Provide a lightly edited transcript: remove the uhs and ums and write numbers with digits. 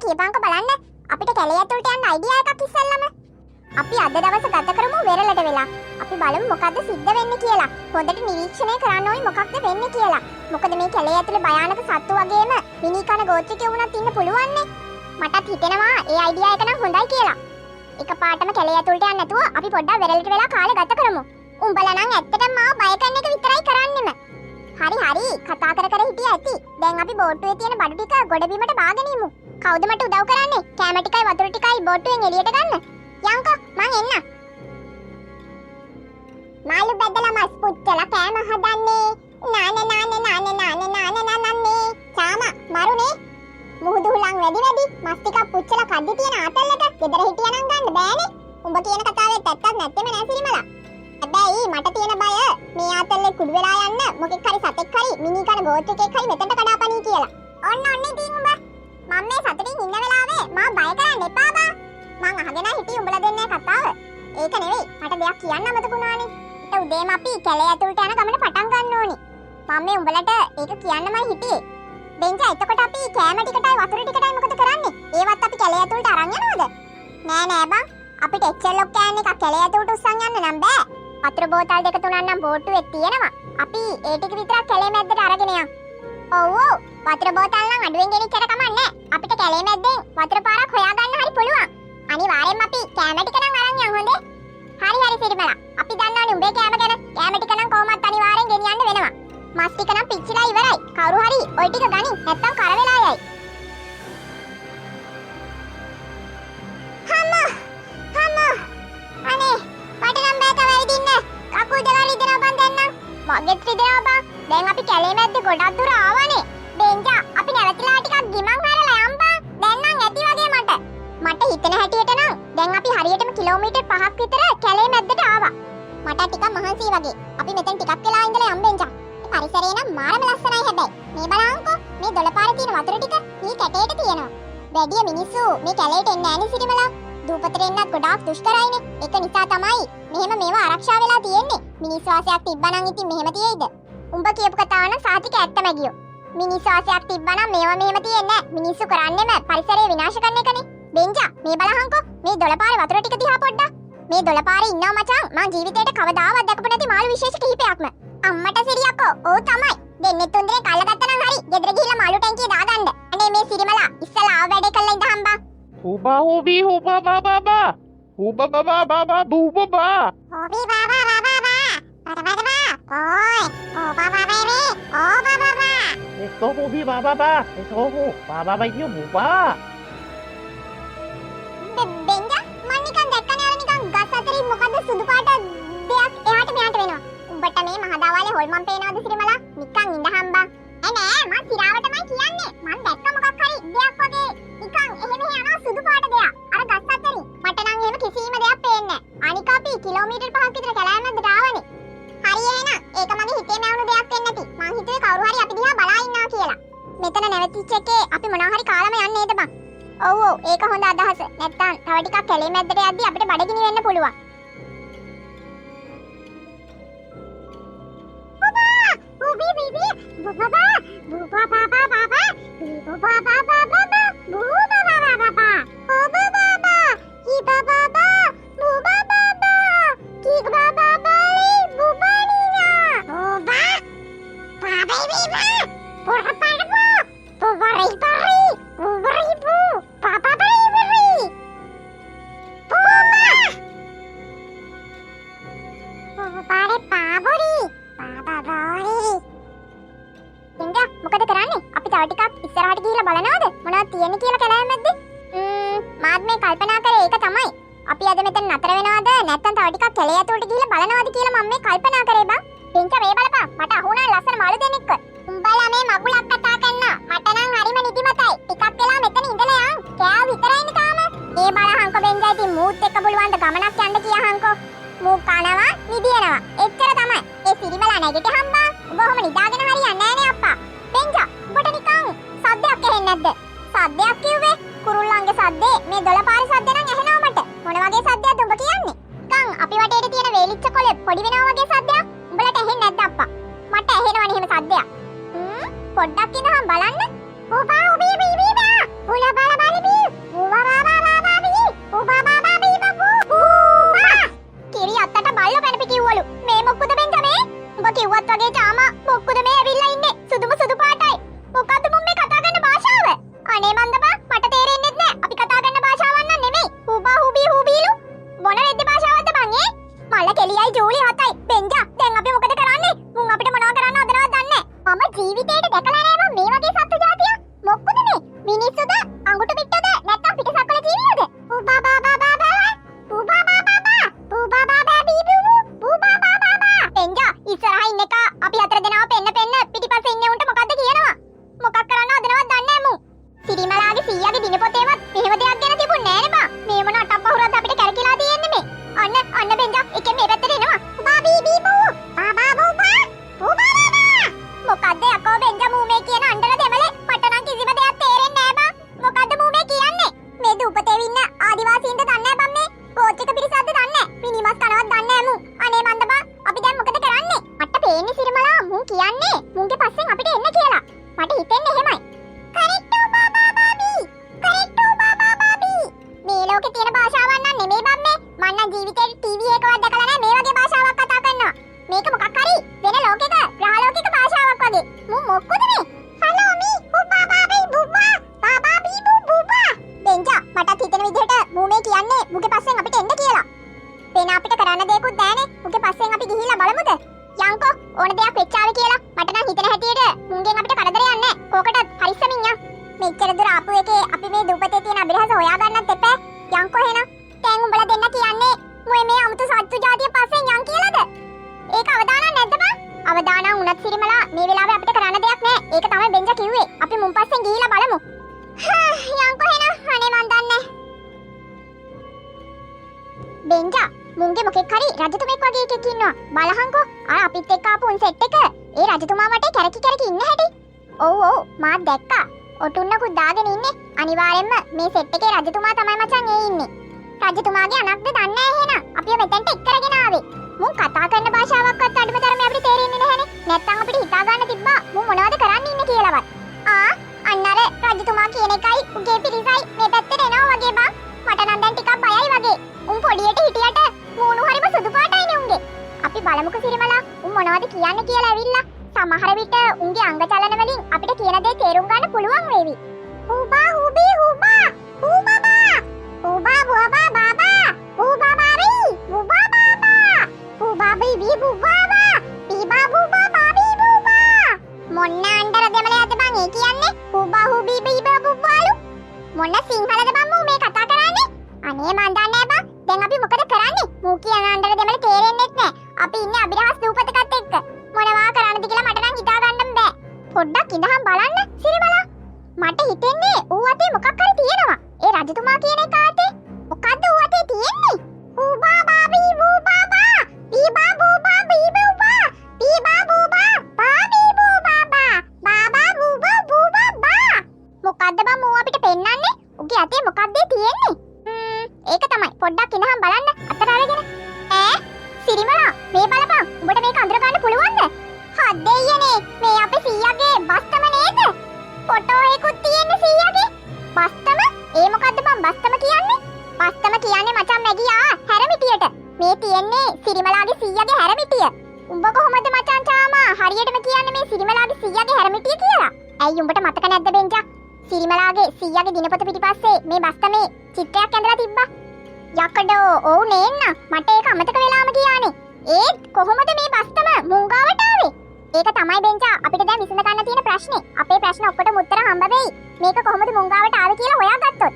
කියපන්ක බලන්න. අපිට කැලේ ඇතුළට යන්න අයිඩියා එකක් ඉස්සෙල්ලම. අපි අද දවස ගත කරමු වෙරළට වෙලා. අපි බලමු මොකද්ද සිද්ධ වෙන්නේ කියලා. හොඳට නිරීක්ෂණය කරන්න ඕනි මොකක්ද වෙන්නේ කියලා. මොකද මේ කැලේ ඇතුළේ භයානක සත්තු වගේම මිනි කන ගෝත්‍රිකයෝ වුණත් ඉන්න පුළුවන් නේ. මටත් හිතෙනවා ඒ අයිඩියා එක නම් හොඳයි කියලා. එකපාරටම කැලේ ඇතුළට යන්න නැතුව අපි පොඩ්ඩක් වෙරළට වෙලා කාලේ ගත කරමු. උඹලා නම් ඇත්තටම මාව බය කරන එක විතරයි කරන්නෙම. හරි කතා කර හිටිය ඇති. දැන් අපි බෝට්ටුවේ තියෙන බඩු ටික ගොඩබිමට බාගෙන ඉමු. කවුද මට උදව් කරන්නේ? කැම ටිකයි වතුර ටිකයි බෝට්ටුවෙන් එළියට ගන්න. යන්කෝ මං එන්න. මාළු බෙදලා මස් පුච්චලා කෑම හදන්නේ. නානේ. සාම මරුනේ. මුහුදු හුලං වැඩි මස් ටිකක් පුච්චලා කද්දි තියෙන ආතල්ලට ගෙදර හිටියනම් ගන්න බෑනේ. උඹ කියන කතාවේ ඇත්තක් නැත්තේම නෑ සිරිමලා. හැබැයි මට තියෙන බය මේ ආතල්ලේ කුඩු වෙලා යන්න මොකෙක් හරි සතෙක් හරි මිනි කන ගෝත්‍රිකෙක් හරි මෙතනට කඩාපනී කියලා. ඔන්න ඉතින් උඹ මම මේ සතුටින් ඉන්න වෙලාවේ මා බය කරන්න එපා බා. මං අහගෙන හිටියේ උඹලා දෙන්නේ කතාව. ඒක නෙවෙයි මට දෙයක් කියන්න අමතකුණානේ. ඊට උදේම අපි කැලේ ඇතුළට යන ගමන පටන් ගන්න ඕනි. මම මේ උඹලට ඒක කියන්නමයි හිටියේ. බෙන්ජා එතකොට අපි කෑම ටිකටයි වතුර ටිකටයි මොකද කරන්නේ? ඒවත් අපි කැලේ ඇතුළට අරන් යනවද? නෑ බං. අපිට එච්චර ලොක් කෑන් එකක් කැලේ ඇතුළට උස්සන් යන්න නම් බෑ. වතුර බෝතල් දෙක තුනක් නම් බෝට්ටුවේ තියෙනවා. අපි ඒ ටික විතරක් කැලේ මැද්දට අරගෙන යමු. ඔව් වතුර බෝතල් නම් අඩුවෙන් ගෙනිච්චට කමන්නේ. අපිට කැලේ මැද්දෙන් වතුර පාරක් හොයාගන්න හරි පුළුවන්. අනිවාර්යෙන්ම අපි කෑම ටික නම් අරන් යමු හොඳේ. හරි සිරිමලා. අපි දන්නවනේ උඹේ කෑම ගැන. කෑම ටික නම් කොහොමත් අනිවාර්යෙන් ගෙනියන්න වෙනවා. මස් ටික නම් පිච්චිලා ඉවරයි. කවුරු හරි ওই ටික ගනි. නැත්තම් කර වෙලා යයි. අනේ මට නම් බෑ තව ඉදින්න. කකුල් දෙක රිදෙනවා බං දැන් නම්. මගෙත් රිදෙනවා බං. දැන් අපි කැලේ මැද්දේ ගොඩක් දුර ආවනේ. බෙන්ජා අපි නැවතිලා ටිකක් ගිමන් හරලා යම් බං. දැන් නම් ඇති වගේ මට. මට හිතෙන හැටියට නම් දැන් අපි හරියටම කිලෝමීටර් 5ක් විතර කැලේ මැද්දට ආවා. මට ටිකක් මහන්සි වගේ. අපි මෙතන ටිකක් වෙලා ඉඳලා යම් බෙන්ජා. පරිසරය නම් මාරම ලස්සනයි හැබැයි. මේ බලන්නකෝ මේ දොළපාරේ තියෙන වතුර ටික මේ කැටේට තියෙනවා. වැඩිය මිනිස්සු මේ කැලේට එන්නේ නැණි සිරිමලා. දූපතට එන්නත් ගොඩාක් දුෂ්කරයිනේ. ඒක නිසා තමයි මෙහෙම මේවා ආරක්ෂා වෙලා තියෙන්නේ. මිනිස් වාසයක් තිබ්බනම් ඉතින් මෙහෙම තියෙයිද? උඹ කියපු කතාව නම් සාතික ඇත්තම ගියෝ. මිනිස් වාසයක් තිබ්බනම් මේවා මෙහෙම තියෙන්නේ නැහැ. මිනිස්සු කරන්නේම පරිසරය විනාශ කරන එකනේ. බෙන්ජා මේ බලහන්කෝ මේ දොළපාරේ වතුර ටික දිහා පොඩ්ඩක්. මේ දොළපාරේ ඉන්නවා මචං. මං ජීවිතේට කවදාවත් දැකපු නැති මාළු විශේෂ කිහිපයක්ම. අම්මට සිරියක්කෝ. ඔව් තමයි. දෙන්නේ තුන් දෙනෙක් අල්ලගත්තා නම් හරි. ගෙදර ගිහිල්ලා මාළු ටැංකිය දාගන්න. අනේ මේ සිරිමලා ඉස්සලා ආව වැඩේ කළා ඉඳහම් බා. Uba ubi uba ba ba ba. Uba ba ba ba ba bu ba ba. Ubi ba ba ba ba ba. Ba ba ba. Oi. Uba ba ba re. Oh ba ba ba. Esto ubi ba ba ba. Esto ba ba ba yu ba. බෙන්ජා මම නිකන් දැක්කනේ අර නිකන් ගස් අතරින් මොකද්ද සුදු පාට දෙයක් එහාට මෙහාට වෙනවා. උඹට මේ මහදාවාලේ හොල්මන් පේනවද සිරිමලා? නිකන් ඉඳහම් බා. නෑ මං සිරාවටමයි කියන්නේ. මං දැක්ක මොකක් හරි දෙයක් වගේ නිකන් එහෙම යනවා සුදු පාට දෙයක්. අර ගස් අතරින්. මට නම් එහෙම කිසිම දෙයක් පේන්නේ නෑ. අනික අපි කිලෝමීටර් 5ක් විතර කැලෑ මැද්දට ආවනේ. හරි එහෙනම් ඒක මගේ හිතේ මැවුණු දෙයක් වෙන්නේ නැති. මං හිතුවේ කවුරු හරි අපි දිහා බලා ඉන්නවා කියලා. මෙතන නැවතිච්ච එකේ අපි මොනවා හරි කාලම යන්නේ නේද බං? ඔව් ඒක හොඳ අදහස. නැත්තම් තව ටිකක් කැලේ මැද්දට යද්දි අපිට බඩගිනි වෙන්න පුළුවන්. මොකද කරන්නේ? අපි තව ටිකක් ඉස්සරහට ගිහිල්ලා බලනවද? මොනවද තියෙන්නේ කියලා කැලෑ මැද්දේ? මාත් මේ කල්පනා කරේ ඒක තමයි. අපි අද මෙතන නතර වෙනවද? නැත්නම් තව ටිකක් කැලේ ඇතුළට ගිහිල්ලා බලනවද කියලා මම මේ කල්පනා කරේ බං. පින්චා මේ බලපන්. මට අහුණා ලස්සන මාළු දෙනෙක්ව. උඹලා මේ මගුලක් කතා කරනවා. මට නම් හරිම නිදිමතයි. ටිකක් වෙලා මෙතන ඉඳලා යන්. කෑව විතරයිනේ තාම. ඒ බලහන්කො බෙන්ජා ඉතින් මූත් එක්ක පුළුවන් ද ගමනක් යන්න කියහන්කො. මූ කනවා නිදිනවා. එච්චර තමයි. ඒ සිරිමලා නැගිටහම් බං. උඹ ඔහම නිදාගෙන හරියන්නේ නෑනේ අප්පා. බෙන්ජා උඹට නිකන් සද්දයක් ඇහෙන්නේ නැද්ද? සද්දයක් කිව්වේ කුරුල්ලන්ගේ සද්දේ. මේ දොළපාරේ සද්ද නම් ඇහෙනවා මට. මොන වගේ සද්දයක්ද උඹ කියන්නේ? නිකන් අපි වටේට තියෙන වේලිච්ච කොලේ පොඩි වෙනවා වගේ සද්දයක්. උඹලට ඇහෙන්නේ නැද්ද අප්පා? මට ඇහෙනවනේ එහෙම සද්දයක්. පොඩ්ඩක් ඉඳන් බලන්න. ඔබා ඔබී බී බී බා. උලා බල බල බී. මිනිස්සුද අඟුටු පිට්ටුද නැත්නම් පිටසක්වල ජීවියද? බූබා බා බා බා බූබා බා බා බා බූබා බා බා බීබු බූබා බා බා බා. එන්ජා ඉස්සරහා ඉන්න එක අපි හතර දෙනාව පෙන්න පිටිපස්සේ ඉන්නේ උන්ට මොකද්ද කියනවා? මොකක් කරන්න හදනවද දන්නේ නැහැ මු. සිරිමලාගේ සීයාගේ දිනපොතේවත් මෙහෙම දෙයක් ගැන තිබුණේ නැහැ නේ බා. මේ මොන අටප්පහුරක්ද අපිට කැරකිලා තියෙන්නේ මේ. අන්න බෙන්ජා එකෙන් මේ පැත්තට එනවා. බා බීබී බූ බා බා බූබා බූබා බා බා. මොකද්ද යකෝ බෙන්ජා මූ මේ කියන අnder දෙමලේ මට නම් කිසිම දෙයක් තේරෙන්නේ නැහැ බා. මොකද්ද මූ මේ කියන්නේ? මේ දූපතේ ඉන්න ආදිවාසීන්ට දන්නේ නැහැ බම් මේ. කෝච්චික පිරිසක්ද දන්නේ නැහැ. මිනිමස් කනවත් දන්නේ නැහැ මූ. අනේ මන්ද බා අපි දැන් මොකද කරන්නේ? මට පේන්නේ සිරිමලා මූ කියන්නේ මුන්ගේ පස්සෙන් අපිට එන්න කියලා. මට හිතෙන්නේ එහෙමයි. කරිට්ටෝ බා බා බාබී කරිට්ටෝ බා බා බාබී. මේ ලෝකේ තියෙන භාෂාවක් නම් නෙමෙයි බම් මේ. මම නම් ජීවිතේ ටීවී එකවත් දැකලා නැහැ මේ වගේ භාෂාවක් කතා කරනවා. මේක මොකක් හරි වෙන ලෝකෙක ග්‍රහලෝකික භාෂාවක් වගේ. මූ මොක්කොද මේ? හලෝ මී බුබ්බා බාබී බුබ්බා බාබා බීබු බුබ්බා. බෙන්ජා මටත් හිතෙන විදිහට මූ මේ කියන්නේ මුගේ පස්සෙන් අපිට එන්න කියලා. වෙන අපිට කරන්න දෙයක්වත් නැහනේ. මුගේ පස්සෙන් අපි ගිහිල්ලා බලමුද? යන්කෝ ඕන දෙයක් වෙච්චාවේ කියලා මට නම් හිතෙන හැටියට මුන්ගෙන් අපිට කරදරයක් නැහැ. කෝකටත් හරිස්සමින් යන්. මෙච්චර දුර ආපු එකේ අපි මේ දුපතේ තියෙන අභිරහස හොයා ගන්නත් එපා. යන්කෝ එහෙනම්. දැන් උඹලා දෙන්න කියන්නේ මුවේ මේ අමුතු සත්තු జాතිය පස්සෙන් යන් කියලාද? ඒක අවදානම් නැද්ද බං? අවදානම් උනත් සිරිමලා මේ වෙලාවේ අපිට කරන්න දෙයක් නැහැ. ඒක තමයි බෙන්ජා කිව්වේ. අපි මුන් පස්සෙන් ගිහිල්ලා බලමු. යන්කෝ එහෙනම්. අනේ මන් දන්නේ. බෙන්ජා මුන්ගේ මොකෙක් හරි රජතුමෙක් වගේ එකෙක් ඉන්නවා. බලහංකෝ අර අපිත් එක්ක ආපු උන් සෙට් එක. ඒ රජතුමා වටේ කැරකි ඉන්න හැටි. ඔව් මාත් දැක්කා. ඔටුන්නකුත් දාගෙන ඉන්නේ. අනිවාර්යෙන්ම මේ සෙට් එකේ රජතුමා තමයි මචං ඒ ඉන්නේ. රජතුමාගේ අනක්ද දන්නේ නැහැ එහෙනම්. අපිව මෙතෙන්ට එක් කරගෙන ආවේ. මුන් කතා කරන භාෂාවක්වත් අඩුම තරමේ අපිට තේරෙන්නේ නැහනේ. නැත්තම් අපිට හිතා ගන්න තිබ්බා මුන් මොනවද කරන්න ඉන්නේ කියලාවත්. අන්න අර රජතුමා කියන එකයි උගේ පිරිසයි මේ පැත්තට එනවා වගේ බං. මට නම් දැන් ටිකක් බයයි වගේ. උන් පොඩියට හිටියට මූණු හරිම සුදු පාටයිනේ උන්ගේ. අපි බලමුකෝ සිරිමලා උන් මොනවද කියන්නේ කියලා ඇවිල්ලා. සමහර විට උන්ගේ අංග චලන වලින් අපිට කියන දේ තේරුම් ගන්න පුළුවන් වේවි. හුබා හුබී හුබා හුබබා හුබා බුබා බාබා හුබා බාබී හුබා බාබා හුබා බීබී බුබා බීබා බුබා බාබී බුබා. මොන්න අnder දෙමළයක්ද බං ඒ කියන්නේ? හුබා හුබී බීබා බුබාලු. මොන්න සිංහලද බං මූ මේ කතා කරන්නේ? අනේ මන් දන්නේ නැහැ බං. දැන් අපි මොකද කරන්නේ? මූ කියන අnder දෙමළ තේරෙන්නෙත් නැහැ. අපි ඉන්නේ අභිරහස් දූපතකත් එක්ක. මොනවා කරන්නද කියලා මට නම් හිතා ගන්න බෑ. පොඩ්ඩක් ඉඳහම් බලන්න සිරිමලා. මට හිතෙන්නේ ඌ අතේ මොකක් හරි තියෙනවා. ඒ රජතුමා කියන එක අතේ. මොකද්ද ඌ අතේ තියෙන්නේ? ඌබා බාබී බූබා බා බීබා බූබා බීබූබා බීබා බූබා බාබී බූබා බා බාබා බූබා බූබා බා. මොකද්ද බං ඌ අපිට පෙන්නන්නේ? ඌගේ අතේ මොකක්ද තියෙන්නේ? ඒක තමයි. පොඩ්ඩක් ඉඳහම් බලන්න අතට අරගෙන. සිරිමලා මේ බලපන්. උඹට මේක අඳුර ගන්න පුළුවන්ද? හදෙයියනේ මේ අපේ සීයාගේ බස්තම නේද? ෆොටෝ එකකුත් තියෙන්නේ සීයාගේ. බස්තම? ඒ මොකද්ද බං බස්තම කියන්නේ? බස්තම කියන්නේ මචං මැගියා හැරමිටියට. මේ තියෙන්නේ සිරිමලාගේ සීයාගේ හැරමිටිය. උඹ කොහොමද මචං තාමා හරියටම කියන්නේ මේ සිරිමලාගේ සීයාගේ හැරමිටිය කියලා? ඇයි උඹට මතක නැද්ද බෙන්ජා? සිරිමලාගේ සීයාගේ දිනපොත පිටිපස්සේ මේ බස්තමේ චිත්‍රයක් ඇඳලා තිබ්බා. යකඩෝ ඔව් නේන්න මට ඒක අමතක වෙලාම ගියානේ. ඒත් කොහොමද මේ බස්තම මුංගාවට ආවේ? ඒක තමයි බෙන්ජා අපිට දැන් විසඳ ගන්න තියෙන ප්‍රශ්නේ. අපේ ප්‍රශ්න ඔක්කොටම උත්තර හම්බ වෙයි. මේක කොහොමද මුංගාවට ආවේ කියලා හොයාගත්තොත්.